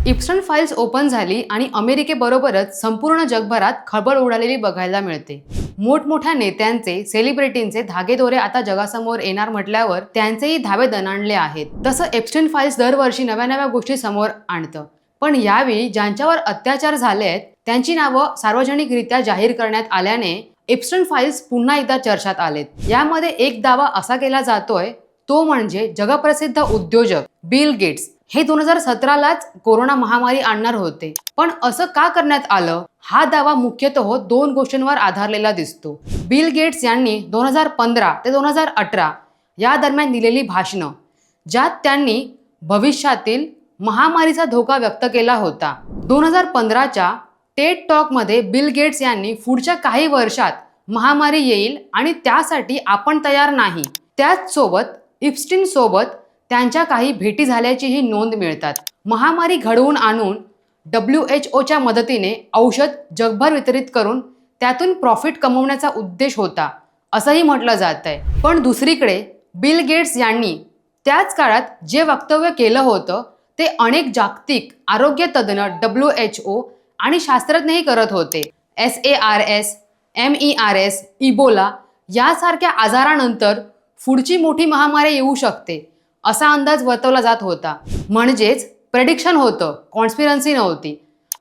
Ibsen files open झाली आणि अमेरिकेबरोबरच संपूर्ण जगभरात खळबळ उडालेली बघायला मिळते। मोठमोठ्या नेत्यांचे, सेलिब्रिटींचे धागेदोरे आता जगासमोर येणार म्हटल्यावर त्यांचेही धावे दणाणले आहेत। तसं एप्स्टाईन फाइल्स दरवर्षी नव्या गोष्टी समोर आणतं, पण यावेळी ज्यांच्यावर अत्याचार झालेत त्यांची नावं सार्वजनिकरित्या जाहीर करण्यात आल्याने एप्स्टाईन फाइल्स पुन्हा एकदा चर्चेत आलेत। यामध्ये एक दावा असा केला जातोय तो म्हणजे जगप्रसिद्ध उद्योजक बिल गेट्स हे 2017लाच कोरोना महामारी आणणार होते, पण असं का करण्यात आलं हा दावा मुख्यतः दोन गोष्टींवर आधारलेला दिसतो। बिल गेट्स यांनी 2015 ते 2018 या दरम्यान दिलेली भाषणं ज्यात त्यांनी भविष्यातील महामारीचा धोका व्यक्त केला होता। 2015च्या टेड टॉक मध्ये बिल गेट्स यांनी पुढच्या काही वर्षात महामारी येईल आणि त्यासाठी आपण तयार नाही, त्याच सोबत इप्स्टीन सोबत त्यांच्या काही भेटी झाल्याचीही नोंद मिळतात। महामारी घडवून आणून WHO मदतीने औषध जगभर वितरित करून त्यातून प्रॉफिट कमवण्याचा उद्देश होता असंही म्हटलं जातंय। पण दुसरीकडे बिल गेट्स यांनी त्याच काळात जे वक्तव्य केलं होतं ते अनेक जागतिक आरोग्य तज्ञ WHO आणि शास्त्रज्ञही करत होते। SARS, MERS, इबोला यासारख्या आजारानंतर पुढची मोठी महामारी येऊ शकते असा अंदाज वर्तवला जात होता। म्हणजेच प्रेडिक्शन होतं, कॉन्स्पिरन्सी नव्हती।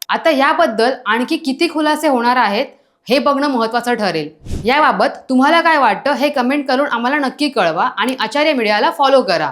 आता याबद्दल आणखी किती खुलासे होणार आहेत हे बघणं महत्त्वाचं ठरेल। याबाबत तुम्हाला काय वाटतं हे कमेंट करून आम्हाला नक्की कळवा आणि आचार्य मीडियाला फॉलो करा।